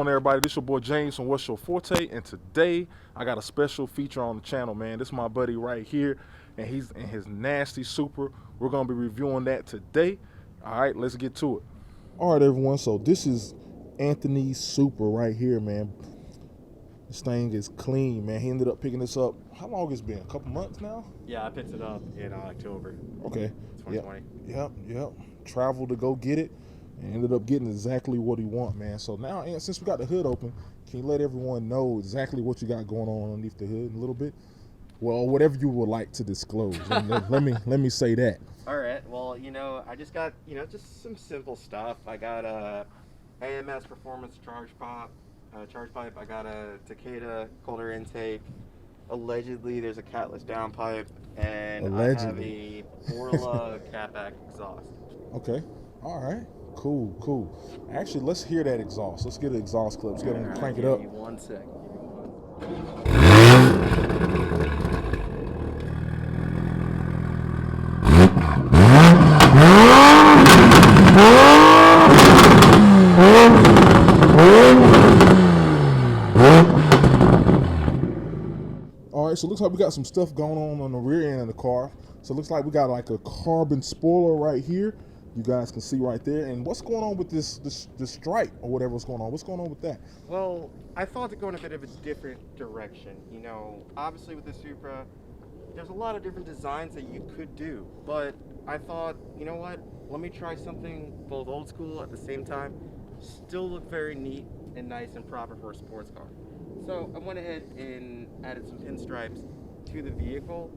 on, everybody? This your boy James from What's Your Forte, and today I got a special feature on the channel, man. This is my buddy right here, and he's in his nasty Supra. We're gonna be reviewing that today. All right, let's get to it. All right, everyone. So this is Anthony's Supra right here, man. This thing is clean, man. He ended up picking this up. How long it's been? A couple months now? Yeah, I picked it up in October. Okay. 2020. Yep. Traveled to go get it. And ended up getting exactly what he want, man. So now, since we got the hood open, can you let everyone know exactly what you got going on underneath the hood a little bit? Well, whatever you would like to disclose. let me say that. All right. Well, I just got just some simple stuff. I got a AMS performance charge pipe. I got a Takeda cold air intake. Allegedly, there's a catless downpipe, and Allegedly. I have a Orla catback exhaust. Okay. All right. Cool. Actually, let's hear that exhaust. Let's get an exhaust clip. Let's get him crank it up. Give me 1 second. All right, so it looks like we got some stuff going on the rear end of the car. So it looks like we got like a carbon spoiler right here. You guys can see right there. And what's going on with this stripe or whatever's going on? What's going on with that? Well, I thought to go in a bit of a different direction. Obviously with the Supra, there's a lot of different designs that you could do. But I thought, you know what? Let me try something both old school at the same time, still look very neat and nice and proper for a sports car. So I went ahead and added some pinstripes to the vehicle,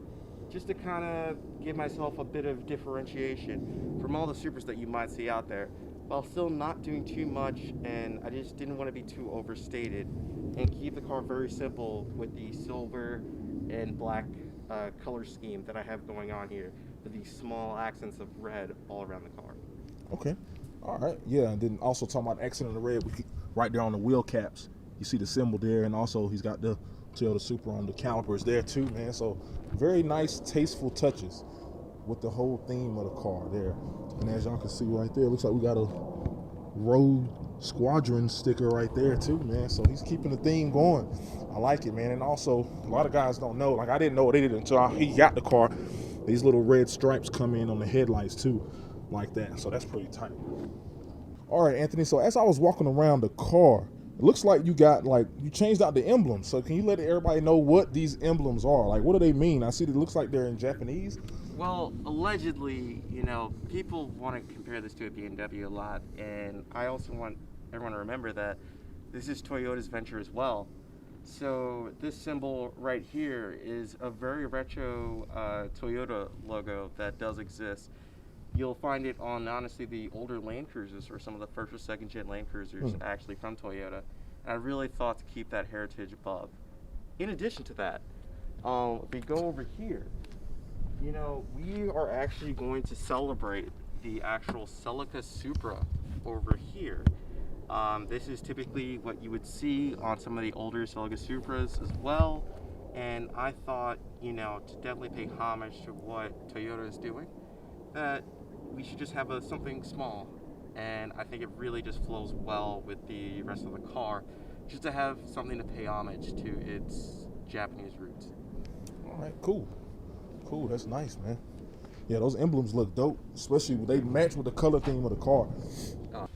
just to kind of give myself a bit of differentiation from all the Supras that you might see out there, while still not doing too much, and I just didn't want to be too overstated, and keep the car very simple with the silver and black color scheme that I have going on here, with these small accents of red all around the car. Okay, all right, yeah, and then also talking about accent in the red, right there on the wheel caps, you see the symbol there, and also he's got the Toyota Supra on the calipers there too, man. So very nice, tasteful touches with the whole theme of the car there. And as y'all can see right there, looks like we got a Road Squadron sticker right there too, man. So he's keeping the theme going. I like it, man. And also, a lot of guys don't know, like I didn't know what they did until he got the car. These little red stripes come in on the headlights too, like that. So that's pretty tight. All right, Anthony, so as I was walking around the car, it looks like you changed out the emblems. So can you let everybody know what these emblems are? Like, what do they mean? I see it looks like they're in Japanese. Well, allegedly, people want to compare this to a BMW a lot, and I also want everyone to remember that this is Toyota's venture as well. So this symbol right here is a very retro Toyota logo that does exist. You'll find it on, honestly, the older Land Cruisers, or some of the first or second gen Land Cruisers actually from Toyota. And I really thought to keep that heritage above. In addition to that, if we go over here, we are actually going to celebrate the actual Celica Supra over here. This is typically what you would see on some of the older Celica Supras as well. And I thought, to definitely pay homage to what Toyota is doing, that we should just have something small, and I think it really just flows well with the rest of the car, just to have something to pay homage to its Japanese roots. All right, cool, that's nice, man. Yeah, those emblems look dope, especially they match with the color theme of the car.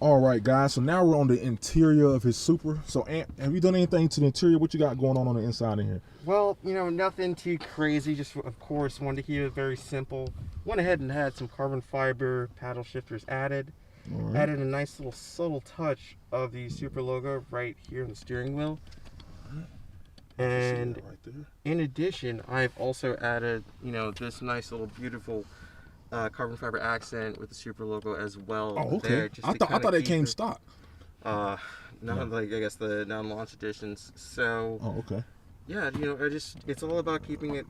All right, guys, so now we're on the interior of his Supra. So, Ant, have you done anything to the interior? What you got going on the inside of here? Well, nothing too crazy. Just, of course, wanted to keep it very simple. Went ahead and had some carbon fiber paddle shifters added. Right. Added a nice little subtle touch of the Supra logo right here on the steering wheel. And right there. In addition, I've also added, this nice little beautiful carbon fiber accent with the Supra logo as well. Oh, okay. I thought it came stock. Like I guess the non-launch editions. So. Oh, okay. Yeah, it's all about keeping it,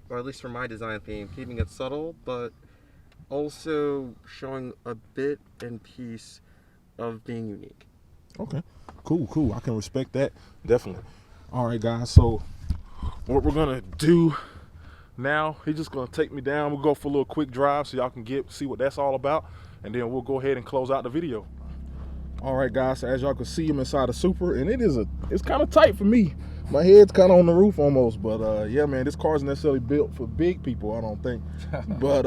or at least for my design theme, keeping it subtle, but also showing a bit and piece of being unique. Okay, cool. I can respect that, definitely. All right, guys, so what we're gonna do now, he's just gonna take me down. We'll go for a little quick drive so y'all can see what that's all about, and then we'll go ahead and close out the video. All right, guys. So as y'all can see, I'm inside the Supra, and it's kind of tight for me. My head's kind of on the roof almost, but yeah, man, this car isn't necessarily built for big people, I don't think. But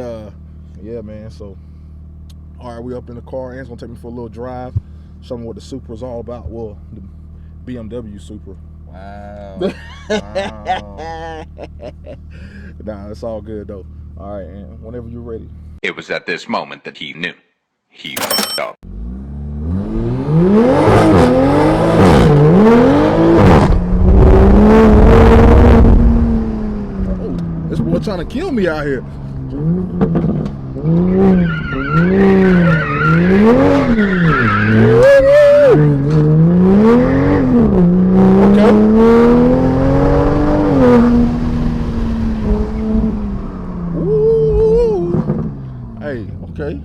yeah, man. So all right, we up in the car. Ant's gonna take me for a little drive, show me what the Supra is all about. Well, the BMW Supra. Wow. Wow. Nah, it's all good though. All right, Ant, whenever you're ready. It was at this moment that he knew. He fucked up. Oh, this boy trying to kill me out here. Hey, okay.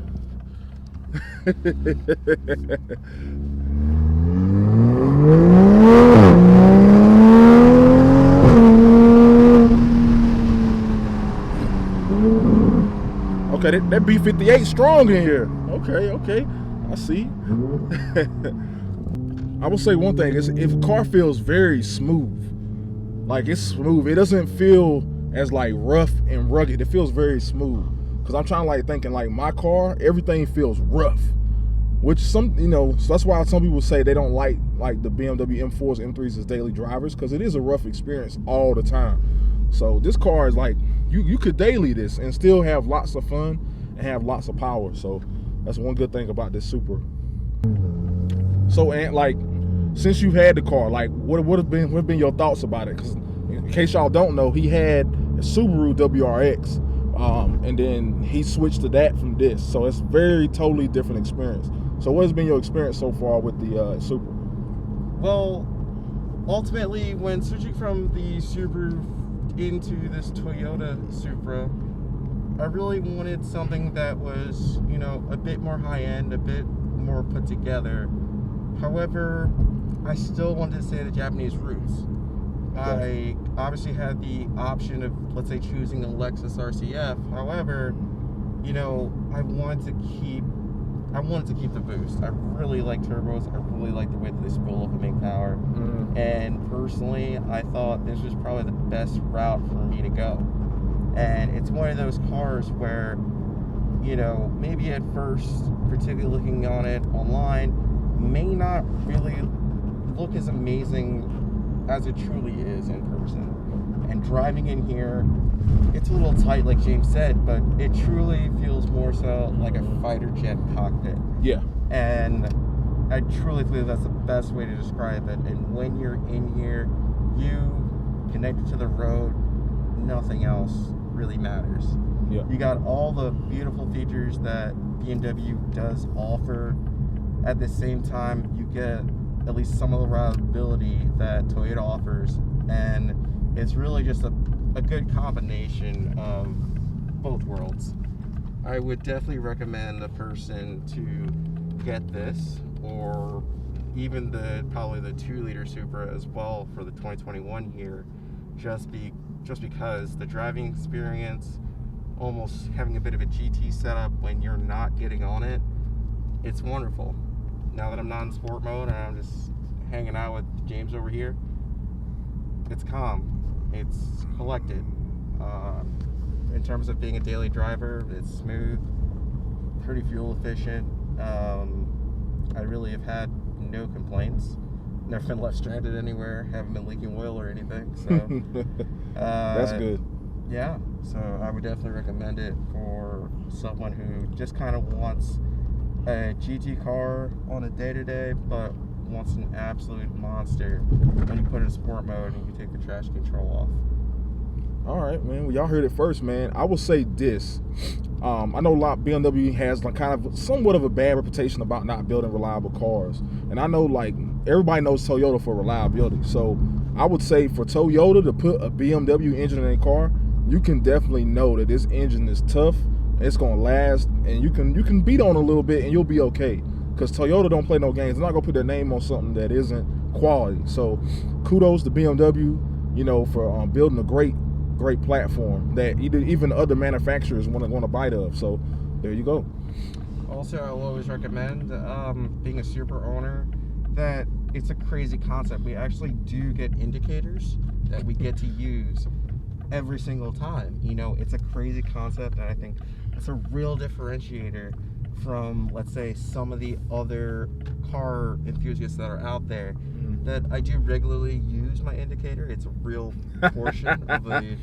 Okay, that B58 strong in here. Okay, I see. I will say one thing, is if a car feels very smooth, like it's smooth, it doesn't feel as like rough and rugged. It feels very smooth. Cause I'm trying to like thinking like my car, everything feels rough, which some, you know, so that's why some people say they don't like the BMW M4s, M3s as daily drivers, cause it is a rough experience all the time. So this car is like, you could daily this and still have lots of fun and have lots of power. So that's one good thing about this Supra. So, Ant, like, since you've had the car, like, what have been your thoughts about it? Because in case y'all don't know, he had a Subaru WRX, and then he switched to that from this. So it's very totally different experience. So what has been your experience so far with the Supra? Well, ultimately, when switching from the Subaru into this Toyota Supra, I really wanted something that was, you know, a bit more high-end, a bit more put together. However, I still wanted to stay the Japanese roots. Okay. I obviously had the option of, let's say, choosing a Lexus RCF. However, you know, I wanted to keep the boost. I really like turbos. I really like the way that they spill up and make power. And personally, I thought this was probably the best route for me to go. And it's one of those cars where, you know, maybe at first, particularly looking on it online, may not really look as amazing as it truly is in person. And driving in here, it's a little tight, like James said, but it truly feels more so like a fighter jet cockpit. Yeah. And I truly believe that's the best way to describe it. And when you're in here, you connected to the road, nothing else really matters. Yeah. You got all the beautiful features that BMW does offer. At the same time, you get at least some of the reliability that Toyota offers. And it's really just a good combination of both worlds. I would definitely recommend a person to get this, or even probably the 2-liter Supra as well for the 2021 here, just because the driving experience, almost having a bit of a GT setup when you're not getting on it, it's wonderful. Now that I'm not in sport mode and I'm just hanging out with James over here, it's calm, it's collected. In terms of being a daily driver, it's smooth, pretty fuel efficient. I really have had no complaints. Never been left stranded anywhere, haven't been leaking oil or anything. So That's good. Yeah, so I would definitely recommend it for someone who just kind of wants a GT car on a day-to-day, but wants an absolute monster when you put it in sport mode and you can take the traction control off. All right, man. Well, y'all heard it first, man. I will say this. I know a lot BMW has like kind of somewhat of a bad reputation about not building reliable cars. And I know like everybody knows Toyota for reliability. So I would say for Toyota to put a BMW engine in a car, you can definitely know that this engine is tough, it's gonna last, and you can beat on a little bit and you'll be okay. Because Toyota don't play no games. They're not gonna put their name on something that isn't quality. So kudos to BMW, you know, for building a great platform that even other manufacturers want to bite of. So there you go. Also, I'll always recommend, being a Supra owner, that it's a crazy concept. We actually do get indicators that we get to use every single time. You know, it's a crazy concept, and I think it's a real differentiator from, let's say, some of the other car enthusiasts that are out there. That I do regularly use my indicator. It's a real portion of the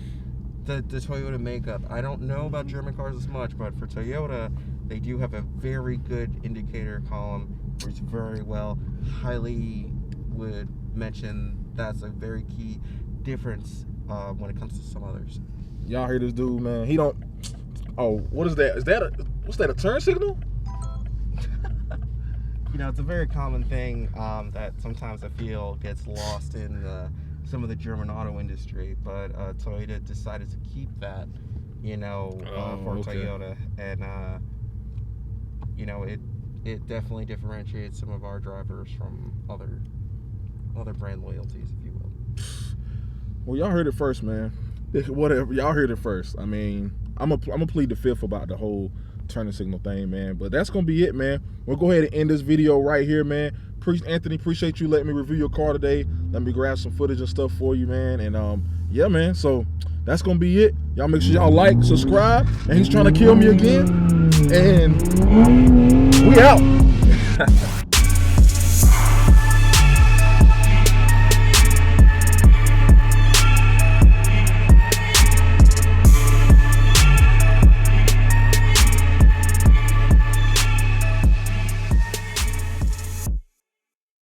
Toyota makeup. I don't know about German cars as much, but for Toyota, they do have a very good indicator column. Works very well. Highly would mention that's a very key difference when it comes to some others. Y'all hear this dude, man? He don't. Oh, what is that? What's that? A turn signal? You know, it's a very common thing that sometimes I feel gets lost in some of the German auto industry, but Toyota decided to keep that, you know, for Toyota, and you know, it definitely differentiates some of our drivers from other brand loyalties, if you will. Well, y'all heard it first, man. Whatever, y'all heard it first. I mean, I'm gonna plead the fifth about the whole turning signal thing, man. But that's gonna be it, man. We'll go ahead and end this video right here, man. Anthony, appreciate you letting me review your car today. Let me grab some footage and stuff for you, man. And yeah, man. So that's gonna be it. Y'all make sure y'all like, subscribe. And he's trying to kill me again. And we out.